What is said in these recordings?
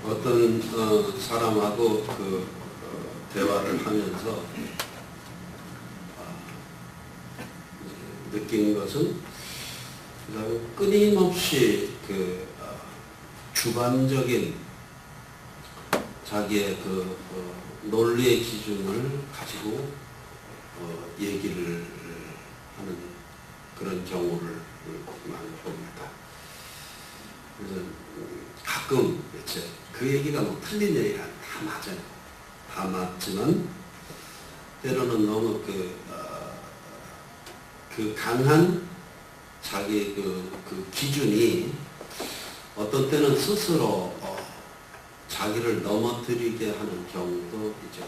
어떤 사람하고 대화를 하면서 느낀 것은 끊임없이 주관적인 자기의 논리의 기준을 가지고 얘기를 하는 그런 경우를 많이 봅니다. 그래서 가끔 그 얘기가 뭐 틀린 얘기가 다 맞아요. 다 맞지만 때로는 너무 강한 자기 기준이 어떤 때는 스스로 자기를 넘어뜨리게 하는 경우도 이제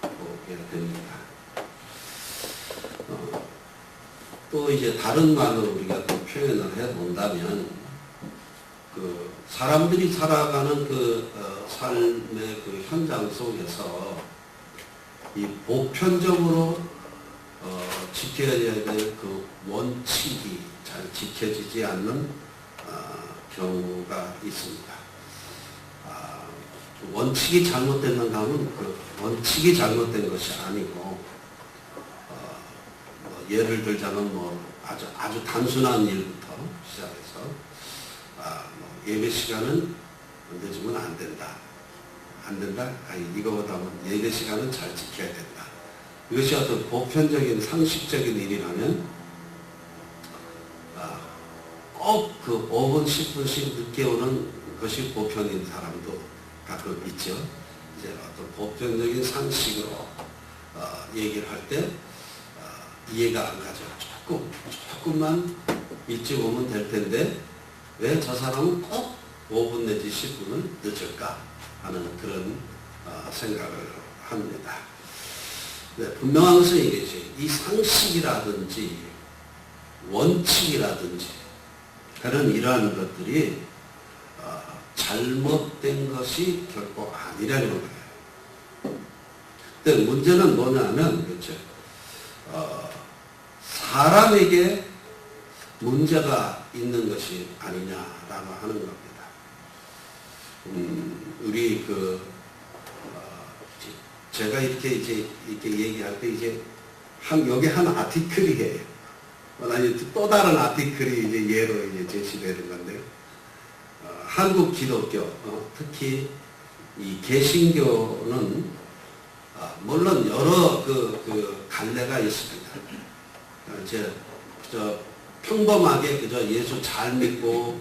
보게 됩니다. 또 이제 다른 말로 우리가 또 표현을 해 본다면 사람들이 살아가는 삶의 현장 속에서 이 보편적으로 지켜야 될 원칙이 잘 지켜지지 않는 경우가 있습니다. 원칙이 잘못됐는가 하면 원칙이 잘못된 것이 아니고 예를 들자면 아주 단순한 일부터 시작해서 예배 시간은 늦으면 안 된다. 안 된다? 이거보다 예배 시간은 잘 지켜야 된다. 이것이 어떤 보편적인 상식적인 일이라면 꼭 5분, 10분씩 늦게 오는 것이 보편인 사람도 가끔 있죠. 이제 어떤 보편적인 상식으로 얘기를 할 때 이해가 안 가죠. 조금만 일찍 오면 될 텐데 왜 저 사람은 꼭 5분 내지 10분을 늦을까 하는 그런 생각을 합니다. 네, 분명한 것은 이것이 이 상식이라든지 원칙이라든지 그런 이러한 것들이 잘못된 것이 결코 아니라는 거예요. 근데 문제는 뭐냐면 사람에게 문제가 있는 것이 아니냐라고 하는 겁니다. 우리 제가 이렇게 얘기할 때 여기 한 아티클이에요. 또 다른 아티클이 예로 제시되는 건데요. 한국 기독교, 특히 이 개신교는 물론 여러 갈래가 있습니다. 평범하게 그저 예수 잘 믿고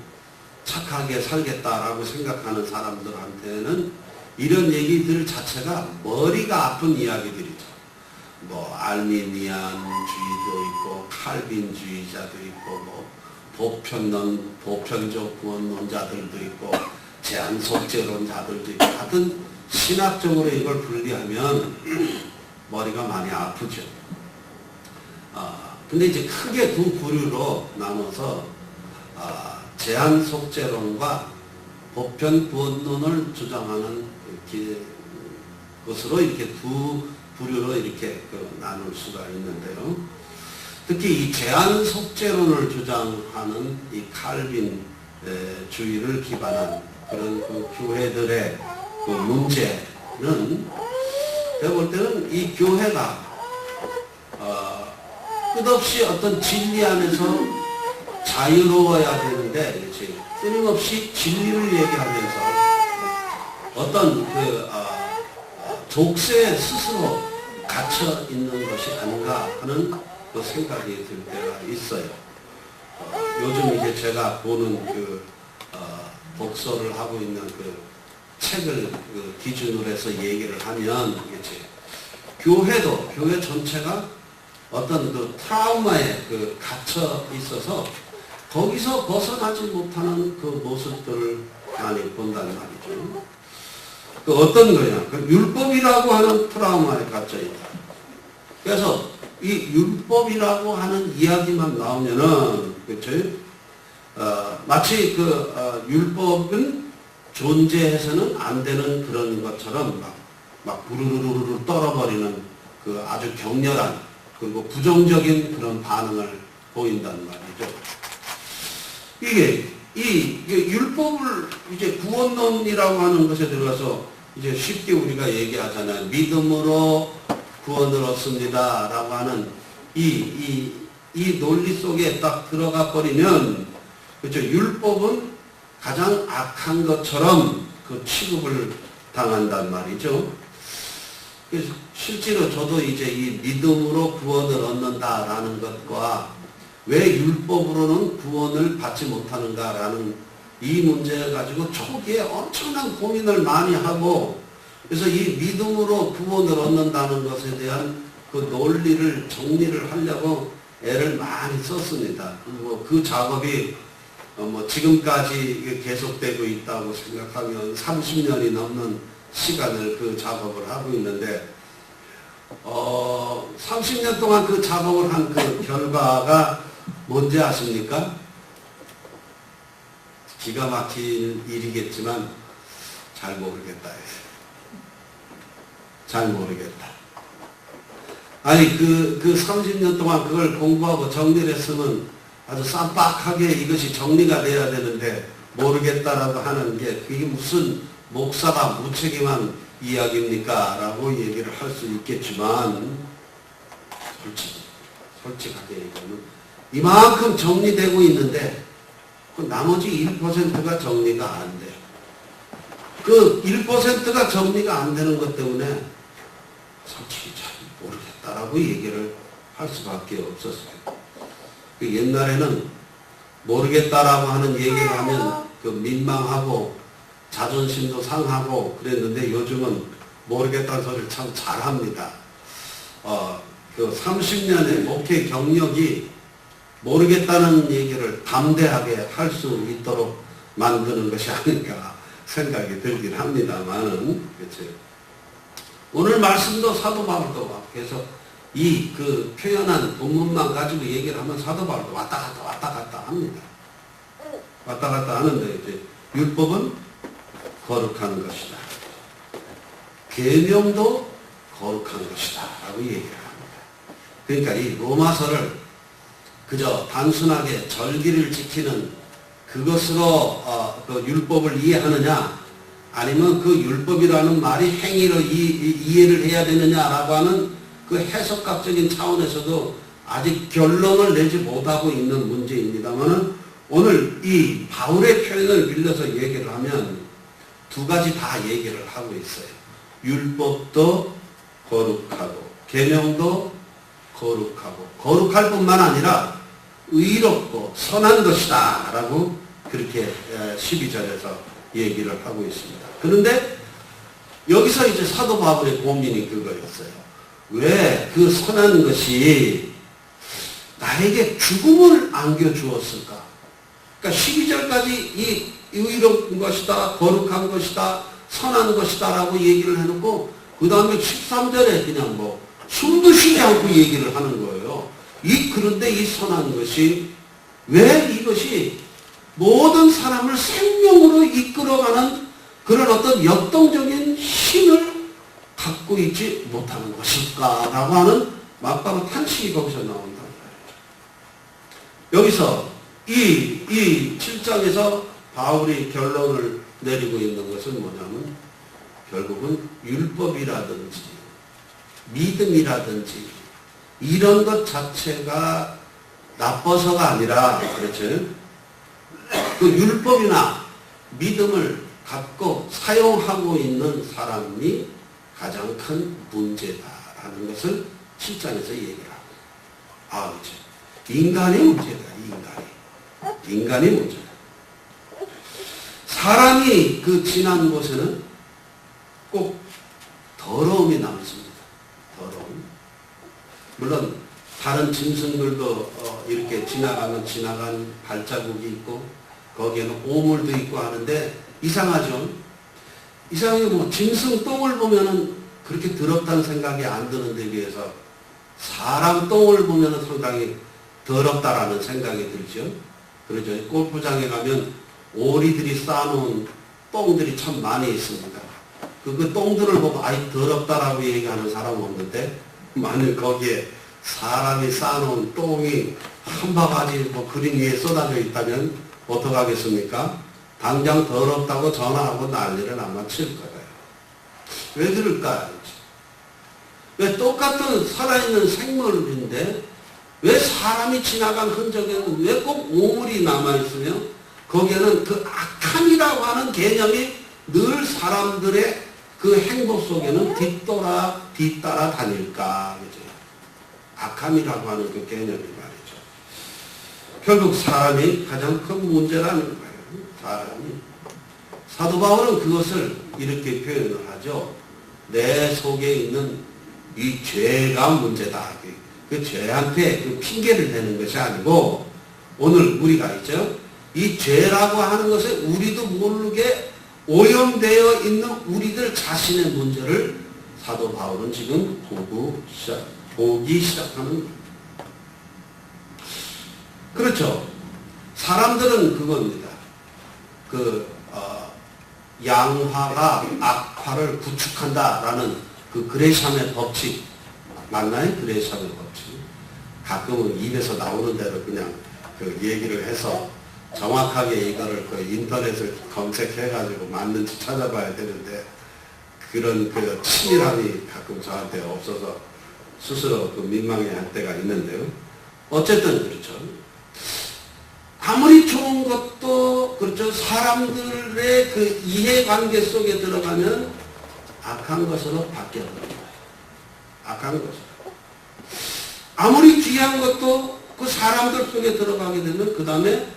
착하게 살겠다라고 생각하는 사람들한테는 이런 얘기들 자체가 머리가 아픈 이야기들이죠. 알미니안주의도 있고 칼빈주의자도 있고 보편적 구원론자들도 있고 제한속죄론자들도 있고 하여튼 신학적으로 이걸 분리하면 머리가 많이 아프죠. 근데 이제 크게 두 부류로 나눠서 제한속죄론과 보편구원론을 주장하는 것으로 이렇게 두 부류로 이렇게 나눌 수가 있는데요. 특히 이 제한속죄론을 주장하는 이 칼빈 주의를 기반한 그런 교회들의 문제는 제가 볼 때는 이 교회가 끝없이 어떤 진리 안에서 자유로워야 되는데 끊임없이 진리를 얘기하면서 어떤 족쇄에 스스로 갇혀 있는 것이 아닌가 하는 생각이 들 때가 있어요. 요즘 이제 제가 보는 독서를 하고 있는 책을 기준으로 해서 얘기를 하면 교회 전체가 어떤 트라우마에 갇혀 있어서 거기서 벗어나지 못하는 모습들을 많이 본다는 말이죠. 어떤 거냐? 율법이라고 하는 트라우마에 갇혀 있다. 그래서 이 율법이라고 하는 이야기만 나오면은 마치 율법은 존재해서는 안 되는 그런 것처럼 막 부르르르르 떨어버리는 아주 격렬한 그리고 부정적인 그런 반응을 보인단 말이죠. 이게 이게 율법을 이제 구원론이라고 하는 것에 들어가서 이제 쉽게 우리가 얘기하잖아요. 믿음으로 구원을 얻습니다. 라고 하는 이 논리 속에 딱 들어가 버리면, 그렇죠. 율법은 가장 악한 것처럼 그 취급을 당한단 말이죠. 그래서 실제로 저도 이제 이 믿음으로 구원을 얻는다라는 것과 왜 율법으로는 구원을 받지 못하는가라는 이 문제 가지고 초기에 엄청난 고민을 많이 하고, 그래서 이 믿음으로 구원을 얻는다는 것에 대한 그 논리를 정리를 하려고 애를 많이 썼습니다. 그 작업이 지금까지 계속되고 있다고 생각하면 30년이 넘는 시간을 그 작업을 하고 있는데, 30년 동안 그 작업을 한 그 결과가 뭔지 아십니까? 기가 막힌 일이겠지만 잘 모르겠다. 잘 모르겠다. 아니 그 30년 동안 그걸 공부하고 정리를 했으면 아주 쌈박하게 이것이 정리가 돼야 되는데 모르겠다라고 하는 게 그게 무슨 목사가 무책임한 이야기입니까? 라고 얘기를 할 수 있겠지만 솔직하게 얘기하면 이만큼 정리되고 있는데 그 나머지 1%가 정리가 안 돼요. 그 1%가 정리가 안 되는 것 때문에 솔직히 잘 모르겠다라고 얘기를 할 수밖에 없었어요. 그 옛날에는 모르겠다라고 하는 얘기를 하면 그 민망하고 자존심도 상하고 그랬는데 요즘은 모르겠다는 소리를 참 잘합니다. 그 30년의 목회 경력이 모르겠다는 얘기를 담대하게 할 수 있도록 만드는 것이 아닌가 생각이 들긴 합니다만은, 그렇죠. 오늘 말씀도 사도 바울도 계속 이 그 표현한 본문만 가지고 얘기를 하면 사도 바울도 왔다 갔다 합니다. 왔다 갔다 하는데 이제 율법은 거룩한 것이다. 계명도 거룩한 것이다. 라고 얘기를 합니다. 그러니까 이 로마서를 그저 단순하게 절기를 지키는 그것으로 그 율법을 이해하느냐, 아니면 그 율법이라는 말이 행위로 이해를 해야 되느냐라고 하는 그 해석학적인 차원에서도 아직 결론을 내지 못하고 있는 문제입니다만은, 오늘 이 바울의 표현을 빌려서 얘기를 하면 두 가지 다 얘기를 하고 있어요. 율법도 거룩하고 계명도 거룩하고, 거룩할 뿐만 아니라 의롭고 선한 것이다 라고 그렇게 12절에서 얘기를 하고 있습니다. 그런데 여기서 이제 사도 바울의 고민이 그거였어요. 왜 그 선한 것이 나에게 죽음을 안겨주었을까? 그러니까 12절까지 이 의로운 것이다, 거룩한 것이다, 선한 것이다 라고 얘기를 해놓고 그 다음에 13절에 그냥 숨도 쉬지 않고 얘기를 하는 거예요. 그런데 이 선한 것이 왜 이것이 모든 사람을 생명으로 이끌어가는 그런 어떤 역동적인 힘을 갖고 있지 못하는 것일까? 라고 하는 막바로 탄식이 거기서 나온다. 여기서 이 7장에서 바울이 결론을 내리고 있는 것은 뭐냐면 결국은 율법이라든지 믿음이라든지 이런 것 자체가 나빠서가 아니라, 그렇죠? 그 율법이나 믿음을 갖고 사용하고 있는 사람이 가장 큰 문제다라는 것을 7장에서 얘기를 하고, 그렇죠. 인간의 문제다, 인간의 문제다. 사람이 그 지난 곳에는 꼭 더러움이 남습니다. 더러움. 물론 다른 짐승들도 이렇게 지나간 발자국이 있고 거기에는 오물도 있고 하는데 이상하죠. 이상하게 짐승 똥을 보면은 그렇게 더럽다는 생각이 안 드는데 비해서 사람 똥을 보면은 상당히 더럽다라는 생각이 들죠. 그러죠. 골프장에 가면 오리들이 쌓아놓은 똥들이 참 많이 있습니다. 그 똥들을 보고 아이 더럽다라고 얘기하는 사람은 없는데, 만일 거기에 사람이 쌓아놓은 똥이 한 바가지 그림 위에 쏟아져 있다면 어떻게 하겠습니까? 당장 더럽다고 전화하고 난리를 아마 칠 거예요. 왜 그럴까? 왜 똑같은 살아있는 생물인데 왜 사람이 지나간 흔적에는 왜 꼭 오물이 남아있으며 거기에는 그 악함이라고 하는 개념이 늘 사람들의 그 행복 속에는 뒤따라 다닐까? 그죠? 악함이라고 하는 그 개념이 말이죠. 결국 사람이 가장 큰 문제라는 거예요. 사람이. 사도 바울은 그것을 이렇게 표현을 하죠. 내 속에 있는 이 죄가 문제다. 그 죄한테 그 핑계를 대는 것이 아니고 오늘 우리가 있죠. 이 죄라고 하는 것에 우리도 모르게 오염되어 있는 우리들 자신의 문제를 사도 바울은 지금 보기 시작하는 거예요. 그렇죠. 사람들은 그겁니다. 양화가 악화를 구축한다라는 그 그레샴의 법칙 맞나요? 그레샴의 법칙. 가끔은 입에서 나오는 대로 그냥 그 얘기를 해서 정확하게 이거를 그 인터넷을 검색해가지고 맞는지 찾아봐야 되는데 그런 그 치밀함이 가끔 저한테 없어서 스스로 그 민망해할 때가 있는데요. 어쨌든 그렇죠. 아무리 좋은 것도 그렇죠. 사람들의 그 이해관계 속에 들어가면 악한 것으로 바뀌어버려요. 악한 것으로. 아무리 귀한 것도 그 사람들 속에 들어가게 되면 그 다음에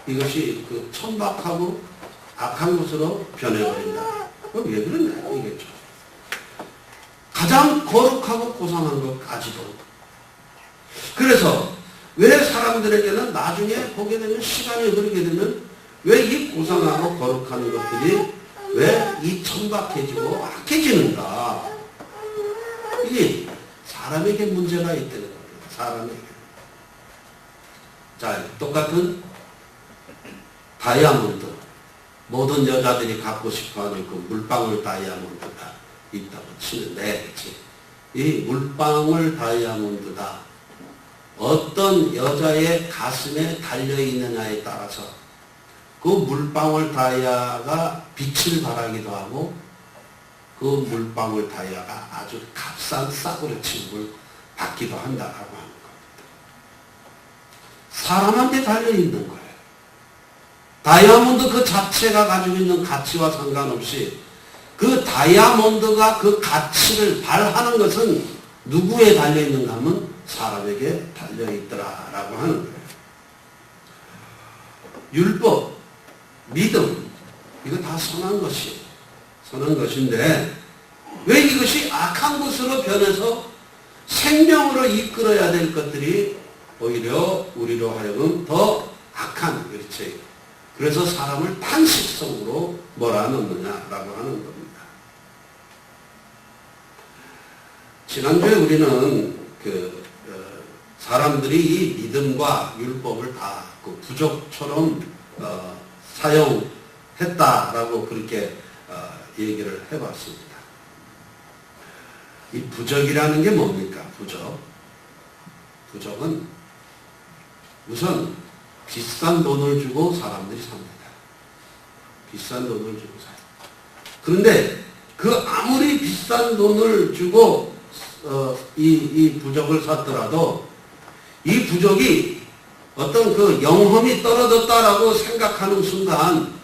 이것이 그 천박하고 악한 것으로 변해버린다. 왜 그러냐 이겠죠. 가장 거룩하고 고상한 것까지도. 그래서 왜 사람들에게는 나중에 보게 되면 시간이 흐르게 되면 왜 이 고상하고 거룩한 것들이 왜 이 천박해지고 악해지는가. 이게 사람에게 문제가 있다는 겁니다. 사람에게. 자, 똑같은 다이아몬드. 모든 여자들이 갖고 싶어하는 그 물방울 다이아몬드가 있다고 치는데, 이 물방울 다이아몬드가 어떤 여자의 가슴에 달려있느냐에 따라서 그 물방울 다이아가 빛을 발하기도 하고 그 물방울 다이아가 아주 값싼 싸구려 취급을 받기도 한다라고 하는 겁니다. 사람한테 달려있는 거예요. 다이아몬드 그 자체가 가지고 있는 가치와 상관없이 그 다이아몬드가 그 가치를 발하는 것은 누구에 달려있는가 하면 사람에게 달려있더라라고 하는 거예요. 율법, 믿음, 이거 다 선한 것이에요. 선한 것인데 왜 이것이 악한 것으로 변해서 생명으로 이끌어야 될 것들이 오히려 우리로 하여금 더 악한, 그렇지. 그래서 사람을 탄식성으로 몰아넣느냐라고 하는 겁니다. 지난주에 우리는 사람들이 이 믿음과 율법을 다 그 부적처럼 사용했다라고 그렇게 얘기를 해봤습니다. 이 부적이라는 게 뭡니까? 부적은 우선 비싼 돈을 주고 사람들이 삽니다. 비싼 돈을 주고 사요. 그런데 그 아무리 비싼 돈을 주고 이 부적을 샀더라도 이 부적이 어떤 그 영험이 떨어졌다라고 생각하는 순간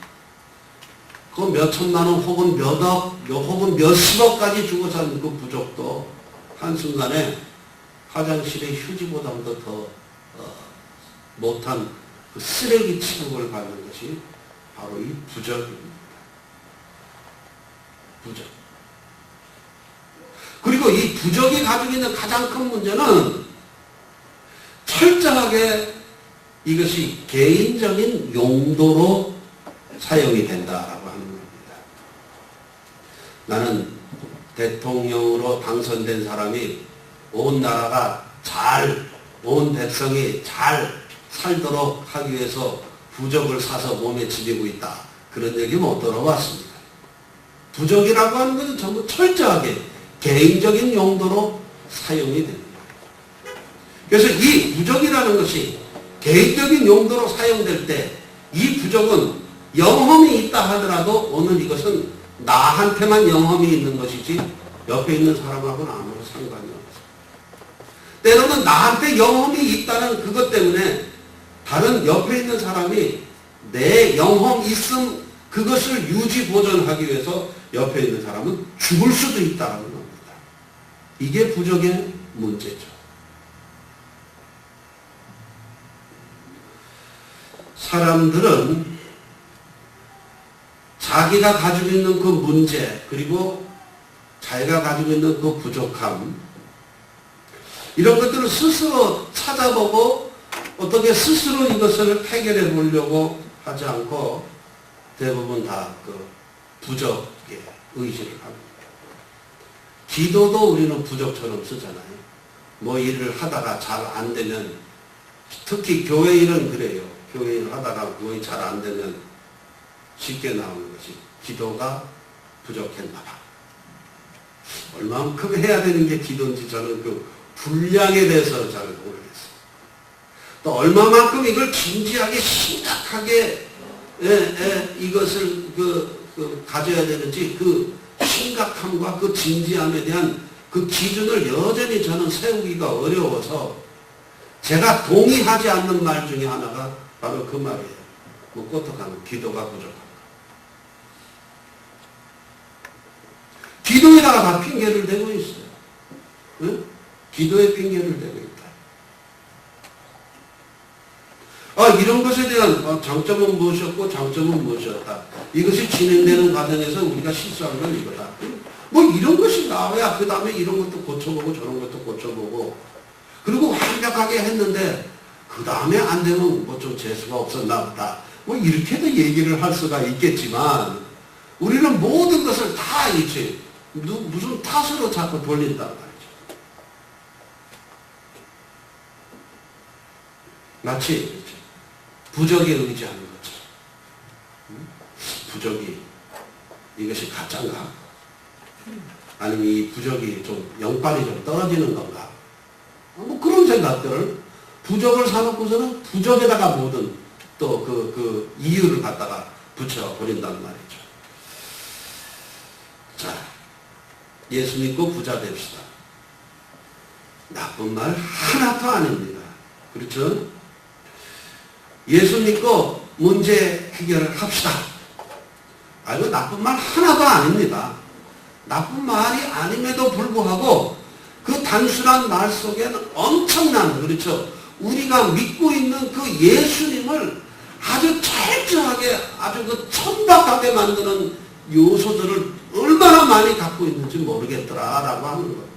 그 몇천만 원 혹은 몇억 혹은 몇십억까지 주고 산 그 부적도 한순간에 화장실의 휴지보다도 더 못한 그 쓰레기 취급을 받는 것이 바로 이 부적입니다. 부적. 그리고 이 부적이 가지고 있는 가장 큰 문제는 철저하게 이것이 개인적인 용도로 사용이 된다라고 하는 겁니다. 나는 대통령으로 당선된 사람이 온 나라가 온 백성이 잘 살도록 하기 위해서 부적을 사서 몸에 지니고 있다. 그런 얘기 못 들어봤습니다. 부적이라고 하는 것은 전부 철저하게 개인적인 용도로 사용이 됩니다. 그래서 이 부적이라는 것이 개인적인 용도로 사용될 때 이 부족은 영험이 있다 하더라도 오늘 이것은 나한테만 영험이 있는 것이지 옆에 있는 사람하고는 아무런 상관이 없어요. 때로는 나한테 영험이 있다는 그것 때문에 다른 옆에 있는 사람이 내 영험 있음 그것을 유지 보존하기 위해서 옆에 있는 사람은 죽을 수도 있다는 겁니다. 이게 부족의 문제죠. 사람들은 자기가 가지고 있는 그 문제 그리고 자기가 가지고 있는 그 부족함 이런 것들을 스스로 찾아보고 어떻게 스스로 이것을 해결해 보려고 하지 않고 대부분 다 그 부족에 의지를 합니다. 기도도 우리는 부족처럼 쓰잖아요. 뭐 일을 하다가 잘 안 되면 특히 교회 일은 그래요. 교회 일 하다가 거의 잘 안 되면 쉽게 나오는 것이 기도가 부족했나 봐. 얼마만큼 해야 되는 게 기도인지 저는 그 분량에 대해서 잘 모르겠어요. 또 얼마만큼 이걸 진지하게 심각하게 이것을 가져야 되는지 그 심각함과 그 진지함에 대한 그 기준을 여전히 저는 세우기가 어려워서 제가 동의하지 않는 말 중에 하나가 바로 그 말이에요. 뭐 어떡하면 기도가 부족합니다. 기도에다가 다 핑계를 대고 있어요. 응? 기도에 핑계를 대고 있다. 이런 것에 대한 장점은 무엇이었고 장점은 무엇이었다. 이것이 진행되는 과정에서 우리가 실수한 건 이거다. 뭐 이런 것이 나와야 그 다음에 이런 것도 고쳐보고 저런 것도 고쳐보고 그리고 완벽하게 했는데 그 다음에 안 되면 뭐 좀 재수가 없었나 보다. 뭐 이렇게도 얘기를 할 수가 있겠지만 우리는 모든 것을 다 이제 무슨 탓으로 자꾸 돌린단 말이죠. 마치 부적에 의지하는 것처럼. 부적이 이것이 가짜인가? 아니면 이 부적이 좀 영빨이 좀 떨어지는 건가? 뭐 그런 생각들을 부적을 사놓고서는 부적에다가 모든 또 그 이유를 갖다가 붙여버린단 말이죠. 자, 예수 믿고 부자 됩시다. 나쁜 말 하나도 아닙니다. 그렇죠? 예수 믿고 문제 해결을 합시다. 이거 나쁜 말 하나도 아닙니다. 나쁜 말이 아님에도 불구하고 그 단순한 말 속에는 엄청난, 그렇죠? 우리가 믿고 있는 그 예수님을 아주 철저하게 아주 그 천박하게 만드는 요소들을 얼마나 많이 갖고 있는지 모르겠더라라고 하는 겁니다.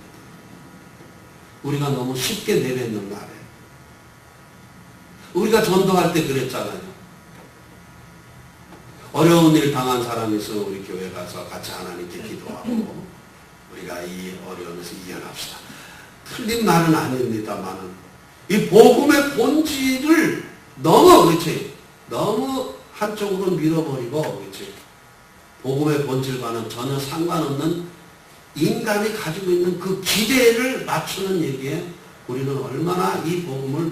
우리가 너무 쉽게 내뱉는 말에 우리가 전도할 때 그랬잖아요. 어려운 일 당한 사람이 있으면 우리 교회 가서 같이 하나님께 기도하고 우리가 이 어려움에서 이겨납시다. 틀린 말은 아닙니다만은 이 복음의 본질을 너무 한쪽으로 밀어버리고 복음의 본질과는 전혀 상관없는 인간이 가지고 있는 그 기대를 맞추는 얘기에 우리는 얼마나 이 복음을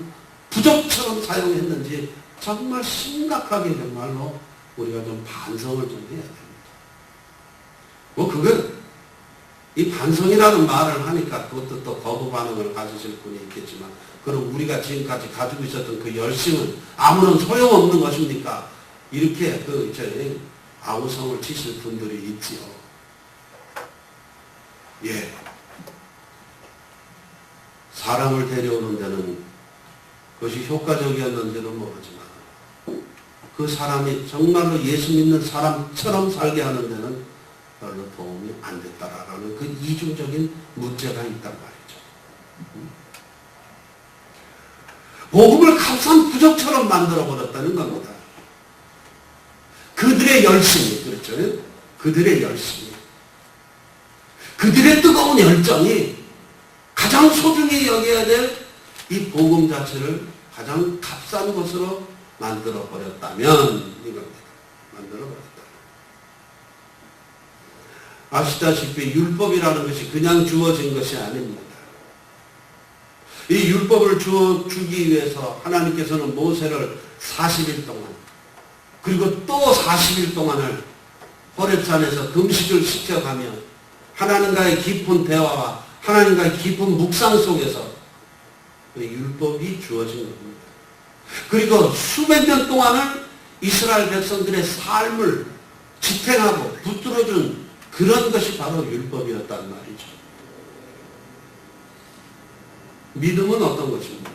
부적처럼 사용했는지 정말 심각하게 정말로 우리가 좀 반성을 좀 해야 됩니다. 뭐 그건 이 반성이라는 말을 하니까 그것도 또 거부 반응을 가지실 분이 있겠지만 그럼 우리가 지금까지 가지고 있었던 그 열심은 아무런 소용없는 것입니까? 이렇게 아우성을 치실 분들이 있지요. 예. 사람을 데려오는 데는 그것이 효과적이었는지는 모르지만 그 사람이 정말로 예수 믿는 사람처럼 살게 하는 데는 별로 도움이 안 됐다라는 그 이중적인 문제가 있단 말이죠. 복음을 값싼 부적처럼 만들어버렸다는 겁니다. 그들의 열심이, 그렇죠? 그들의 열심이. 그들의 뜨거운 열정이 가장 소중히 여겨야 될 이 복음 자체를 가장 값싼 것으로 만들어버렸다면 이겁니다. 만들어버렸다. 아시다시피 율법이라는 것이 그냥 주어진 것이 아닙니다. 이 율법을 주기 위해서 하나님께서는 모세를 40일 동안 그리고 또 40일 동안을 호렙산에서 금식을 시켜가며 하나님과의 깊은 대화와 하나님과의 깊은 묵상 속에서 그 율법이 주어진 겁니다. 그리고 수백 년 동안을 이스라엘 백성들의 삶을 지탱하고 붙들어준 그런 것이 바로 율법이었단 말이죠. 믿음은 어떤 것입니까?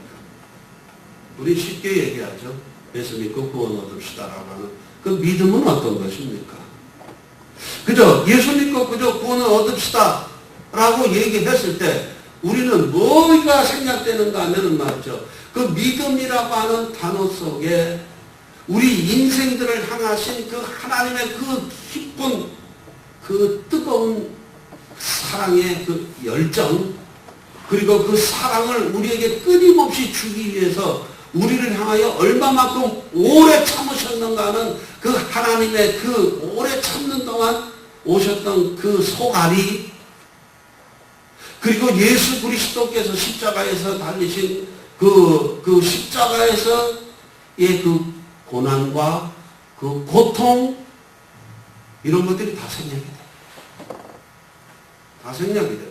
우리 쉽게 얘기하죠. 예수 믿고 구원 얻읍시다라고 하는 그 믿음은 어떤 것입니까? 그저 예수 믿고 그저 구원을 얻읍시다 라고 얘기했을 때 우리는 뭐가 생략되는가 하면 말이죠. 그 믿음이라고 하는 단어 속에 우리 인생들을 향하신 그 하나님의 그 깊은 그 뜨거운 사랑의 그 열정, 그리고 그 사랑을 우리에게 끊임없이 주기 위해서 우리를 향하여 얼마만큼 오래 참으셨는가 하는 그 하나님의 그 오래 참는 동안 오셨던 그 소갈이, 그리고 예수 그리스도께서 십자가에서 달리신 그 십자가에서의 그 고난과 그 고통, 이런 것들이 다 생략이 돼요. 다 생략이 돼요.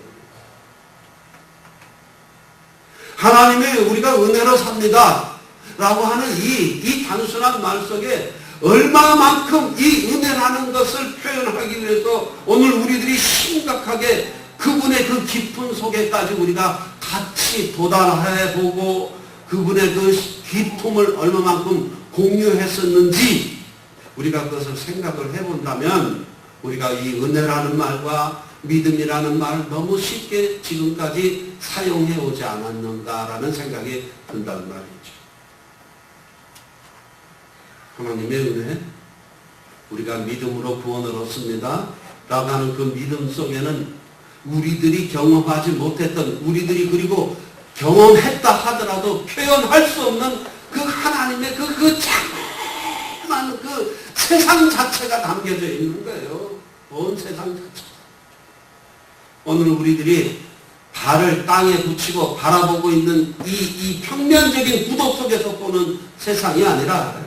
하나님의 우리가 은혜로 삽니다 라고 하는 이 단순한 말 속에 얼마만큼 이 은혜라는 것을 표현하기 위해서 오늘 우리들이 심각하게 그분의 그 깊은 속에까지 우리가 같이 도달해보고 그분의 그 기품을 얼마만큼 공유했었는지 우리가 그것을 생각을 해본다면 우리가 이 은혜라는 말과 믿음이라는 말을 너무 쉽게 지금까지 사용해 오지 않았는가라는 생각이 든다는 말이죠. 하나님의 은혜, 우리가 믿음으로 구원을 얻습니다 라고 하는 그 믿음 속에는 우리들이 경험하지 못했던, 우리들이 그리고 경험했다 하더라도 표현할 수 없는 그 하나님의 그 자그마한 그 세상 자체가 담겨져 있는 거예요. 온 세상 자체. 오늘 우리들이 발을 땅에 붙이고 바라보고 있는 이 평면적인 구도 속에서 보는 세상이 아니라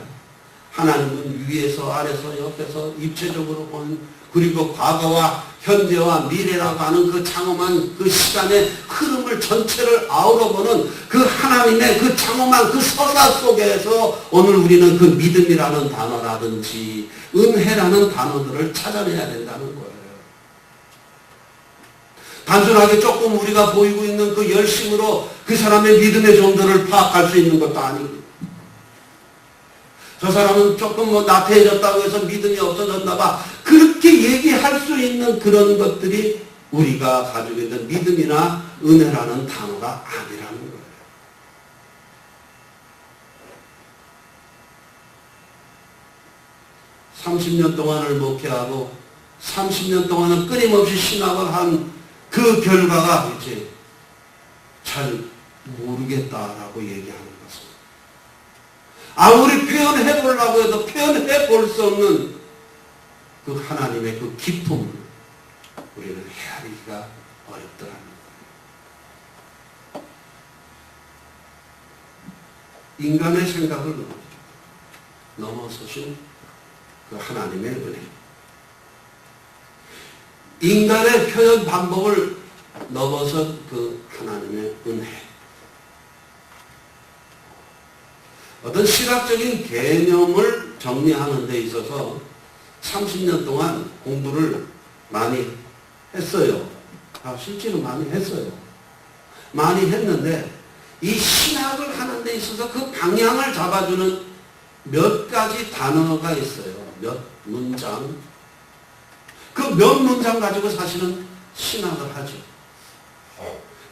하나님은 위에서 아래서 옆에서 입체적으로 보는, 그리고 과거와 현재와 미래라고 하는 그 장엄한 그 시간의 흐름을 전체를 아우러 보는 그 하나님의 그 장엄한 그 서사 속에서 오늘 우리는 그 믿음이라는 단어라든지 은혜라는 단어들을 찾아내야 된다는 거예요. 단순하게 조금 우리가 보이고 있는 그 열심으로 그 사람의 믿음의 정도를 파악할 수 있는 것도 아니고, 저 사람은 조금 뭐 나태해졌다고 해서 믿음이 없어졌나 봐, 그렇게 얘기할 수 있는 그런 것들이 우리가 가지고 있는 믿음이나 은혜라는 단어가 아니라는 거예요. (30년) 동안을 목회하고 30년 동안은 끊임없이 신학을 한 그 결과가 이제 잘 모르겠다라고 얘기하는 것입니다. 아무리 표현해 보려고 해도 표현해 볼 수 없는 그 하나님의 그 기쁨을 우리는 헤아리기가 어렵더라는 거예요. 인간의 생각을 넘어서신 그 하나님의 은혜, 인간의 표현 방법을 넘어선 그 하나님의 은혜, 어떤 시각적인 개념을 정리하는 데 있어서 30년 동안 공부를 많이 했어요. 실제로 많이 했어요. 많이 했는데 이 신학을 하는 데 있어서 그 방향을 잡아주는 몇 가지 단어가 있어요. 몇 문장. 그 몇 문장 가지고 사실은 신학을 하죠.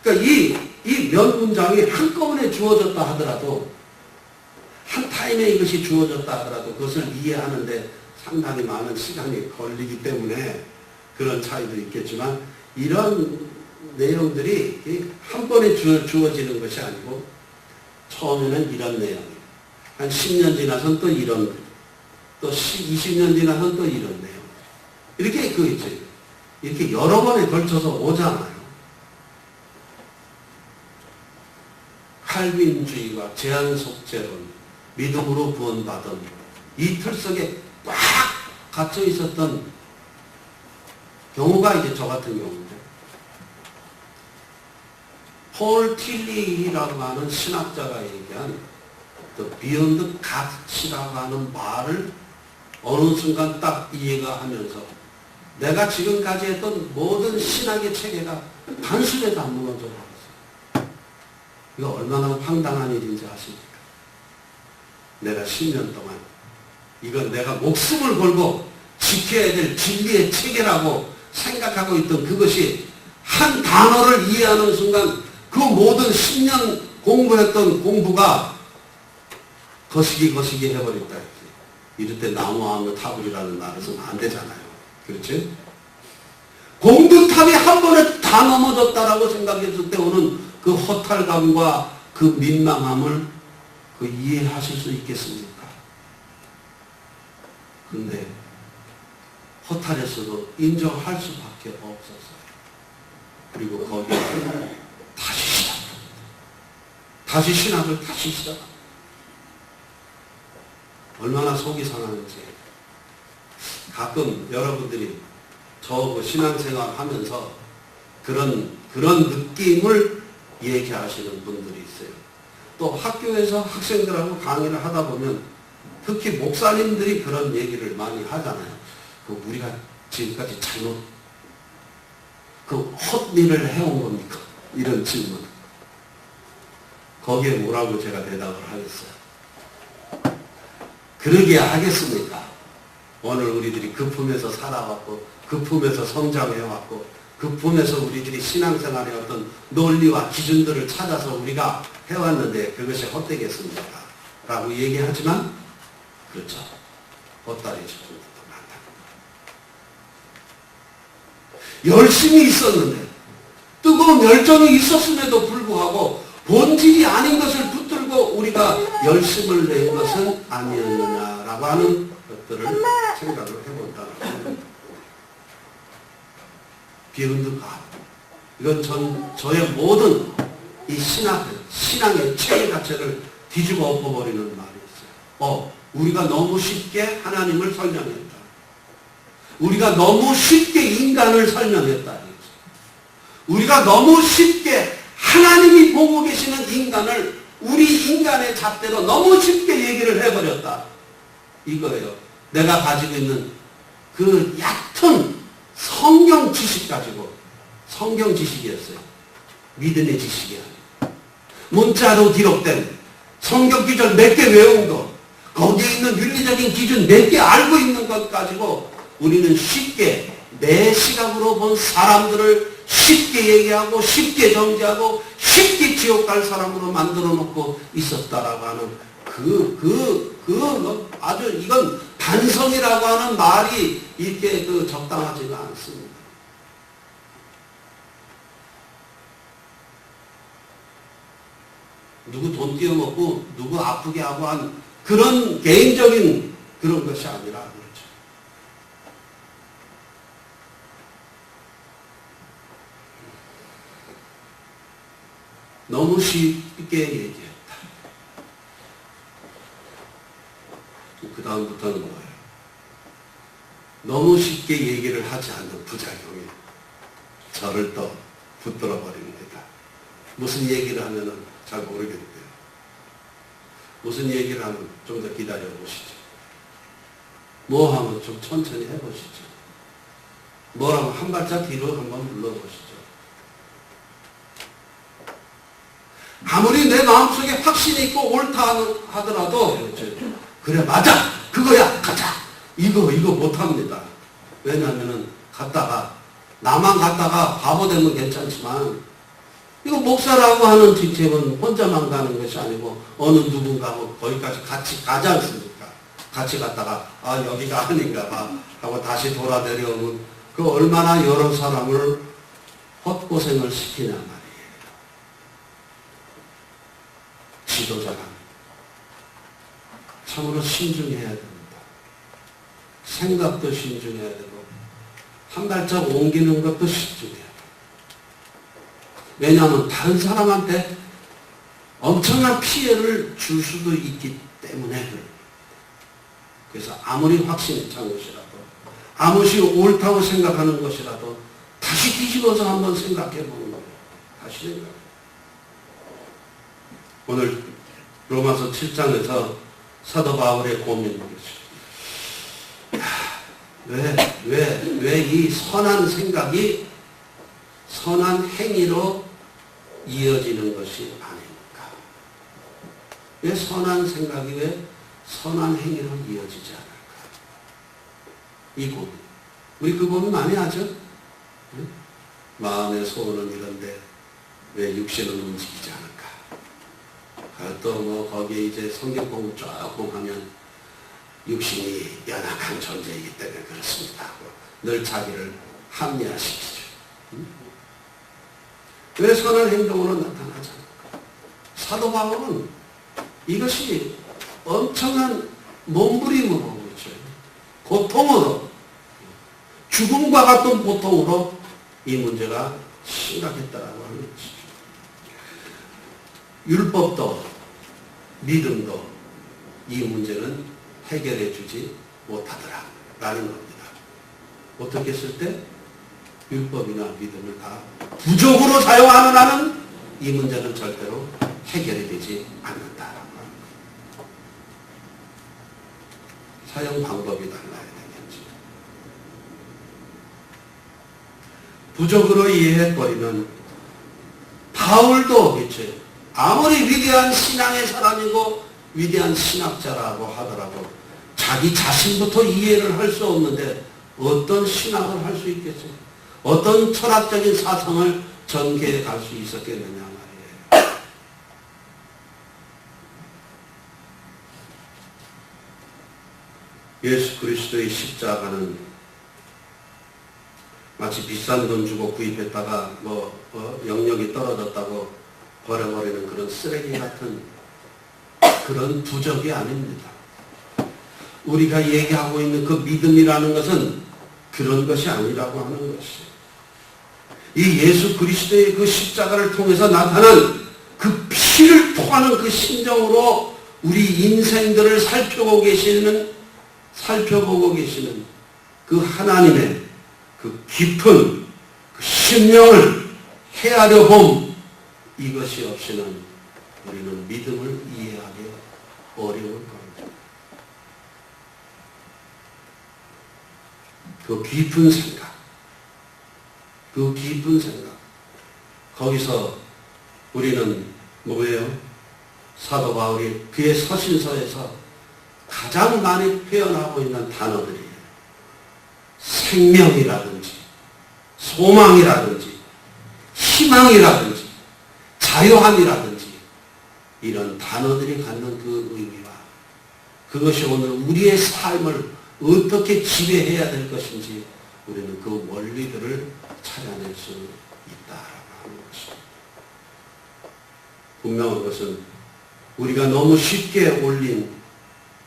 그러니까 이 몇 문장이 한꺼번에 주어졌다 하더라도, 한 타임에 이것이 주어졌다 하더라도 그것을 이해하는데 상당히 많은 시간이 걸리기 때문에 그런 차이도 있겠지만, 이런 내용들이 한 번에 주어지는 것이 아니고 처음에는 이런 내용, 한 10년 지나서는 또 이런, 또 20년 지나서는 또 이런 내용, 이렇게 이렇게 여러 번에 걸쳐서 오잖아요. 칼빈주의와 제한속죄론, 믿음으로 구원받은, 이 틀 속에 꽉 갇혀 있었던 경우가 이제 저 같은 경우인데, 폴 틸리라고 하는 신학자가 얘기한 비욘드 갓이라고 하는 말을 어느 순간 딱 이해가 하면서 내가 지금까지 했던 모든 신학의 체계가 단순에 다 무너져 버렸어요. 이거 얼마나 황당한 일인지 아십니까? 내가 10년 동안 이건 내가 목숨을 걸고 지켜야 될 진리의 체계라고 생각하고 있던 그것이 한 단어를 이해하는 순간 그 모든 10년 공부했던 공부가 거시기 해버렸다. 이럴 때 나무하면 타불이라는 말을 쓰면 안 되잖아요. 그렇지? 공두탑이 한 번에 다 넘어졌다라고 생각했을 때 오는 그 허탈감과 그 민망함을 그 이해하실 수 있겠습니까? 근데 허탈했어도 인정할 수밖에 없었어요. 그리고 거기에 다시 신학을 다시 시작합니다. 얼마나 속이 상하는지. 가끔 여러분들이 저 신앙생활 하면서 그런 느낌을 얘기하시는 분들이 있어요. 또 학교에서 학생들하고 강의를 하다 보면 특히 목사님들이 그런 얘기를 많이 하잖아요. 우리가 지금까지 잘못 헛일을 해온 겁니까? 이런 질문. 거기에 뭐라고 제가 대답을 하겠어요? 그러게 하겠습니까? 오늘 우리들이 그 품에서 살아왔고 그 품에서 성장해왔고 그 품에서 우리들이 신앙생활의 어떤 논리와 기준들을 찾아서 우리가 해왔는데 그것이 헛되겠습니까? 라고 얘기하지만 그렇죠. 헛다리 짚은 것도 많다. 열심히 있었는데 뜨거운 열정이 있었음에도 불구하고 본질이 아닌 것을 붙들고 우리가 열심을 낸 것은 아니었느냐라고 하는 것들을 생각을 해본다는 비욘드 갓. 이건 저의 모든 이 신앙의 체계 자체를 뒤집어 엎어버리는 말이 있어요. 우리가 너무 쉽게 하나님을 설명했다. 우리가 너무 쉽게 인간을 설명했다. 우리가 너무 쉽게 하나님이 보고 계시는 인간을 우리 인간의 잣대로 너무 쉽게 얘기를 해버렸다. 이거예요. 내가 가지고 있는 그 얕은 성경 지식 가지고, 성경 지식이었어요. 믿음의 지식이 아니에요. 문자로 기록된 성경 기절 몇 개 외운 것, 거기에 있는 윤리적인 기준 몇 개 알고 있는 것 가지고 우리는 쉽게 내 시각으로 본 사람들을 쉽게 얘기하고 쉽게 정죄하고 쉽게 지옥 갈 사람으로 만들어 놓고 있었다라고 하는 아주 이건 반성이라고 하는 말이 이렇게 적당하지가 않습니다. 누구 돈 띄어먹고 누구 아프게 하고 한 그런 개인적인 그런 것이 아니라 그렇죠. 너무 쉽게 얘기했다. 그 다음부터는 뭐예요? 너무 쉽게 얘기를 하지 않는 부작용이 저를 또 붙들어 버립니다. 무슨 얘기를 하면은 잘 모르겠대요. 무슨 얘기를 하면 좀 더 기다려 보시죠. 뭐 하면 좀 천천히 해보시죠. 뭐라고 한 발짝 뒤로 한번 눌러보시죠. 아무리 내 마음속에 확신이 있고 옳다 하더라도 그래 맞아 그거야 가자 이거 못합니다. 왜냐하면은 나만 갔다가 바보 되면 괜찮지만 이거 목사라고 하는 직책은 혼자만 가는 것이 아니고 어느 누군가하고 거기까지 같이 가지 않습니까? 같이 갔다가 여기가 아닌가 봐 하고 다시 돌아 내려오면 그 얼마나 여러 사람을 헛고생을 시키냐 말이에요. 지도자가 참으로 신중해야 됩니다. 생각도 신중해야 되고 한 발짝 옮기는 것도 신중해야 돼요. 왜냐하면 다른 사람한테 엄청난 피해를 줄 수도 있기 때문에 그래요. 그래서 아무리 확신이 찬 것이라도, 아무리 옳다고 생각하는 것이라도 다시 뒤집어서 한번 생각해 보는 거예요. 다시 생각해. 오늘 로마서 7장에서 사도 바울의 고민이 왜 이 선한 생각이 선한 행위로 이어지는 것이 아닙니까? 왜 선한 생각이 왜 선한 행위로 이어지지 않을까? 이 고민. 우리 그 고민 많이 하죠? 응? 마음의 소원은 이런데 왜 육신은 움직이지 않을까? 또 뭐 거기에 이제 성경 공부 조금 하면 육신이 연약한 존재이기 때문에 그렇습니다 하고 늘 자기를 합리화시키죠. 응? 왜 선한 행동으로 나타나지 않을까? 사도 바울은 이것이 엄청난 몸부림으로, 그렇죠? 고통으로, 죽음과 같은 고통으로 이 문제가 심각했다라고 하는 것이죠. 율법도 믿음도 이 문제는 해결해 주지 못하더라라는 겁니다. 어떻게 했을 때 율법이나 믿음을 다 부족으로 사용하는 한은 이 문제는 절대로 해결이 되지 않는다라고 합니다. 사용 방법이 달라야 되겠지. 부족으로 이해해버리면 바울도 그렇죠. 아무리 위대한 신앙의 사람이고 위대한 신학자라고 하더라도 자기 자신부터 이해를 할 수 없는데 어떤 신학을 할 수 있겠어요? 어떤 철학적인 사상을 전개해 갈 수 있었겠느냐 말이에요. 예수 그리스도의 십자가는 마치 비싼 돈 주고 구입했다가 영역이 떨어졌다고 버려버리는 그런 쓰레기 같은 그런 부적이 아닙니다. 우리가 얘기하고 있는 그 믿음이라는 것은 그런 것이 아니라고 하는 것이에요. 이 예수 그리스도의 그 십자가를 통해서 나타난 그 피를 토하는 그 심정으로 우리 인생들을 살펴보고 계시는 그 하나님의 그 깊은 그 심령을 헤아려 봄, 이것이 없이는 우리는 믿음을 이해하기 어려울 겁니다. 그 깊은 생각, 거기서 우리는 뭐예요? 사도 바울이 그의 서신서에서 가장 많이 표현하고 있는 단어들이에요. 생명이라든지 소망이라든지 희망이라든지 자유함이라든지 이런 단어들이 갖는 그 의미와 그것이 오늘 우리의 삶을 어떻게 지배해야 될 것인지 우리는 그 원리들을 찾아낼 수 있다라고 하는 것입니다. 분명한 것은 우리가 너무 쉽게 올린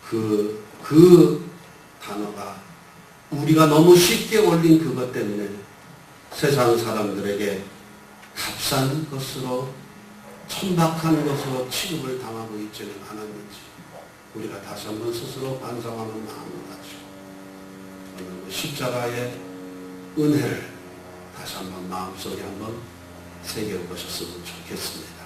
그 단어가 우리가 너무 쉽게 올린 그것 때문에 세상 사람들에게 값싼 것으로 천박한 것으로 취급을 당하고 있지는 않았는지 우리가 다시 한번 스스로 반성하는 마음을 가지고 오늘 십자가의 은혜를 다시 한번 마음속에 한번 새겨보셨으면 좋겠습니다.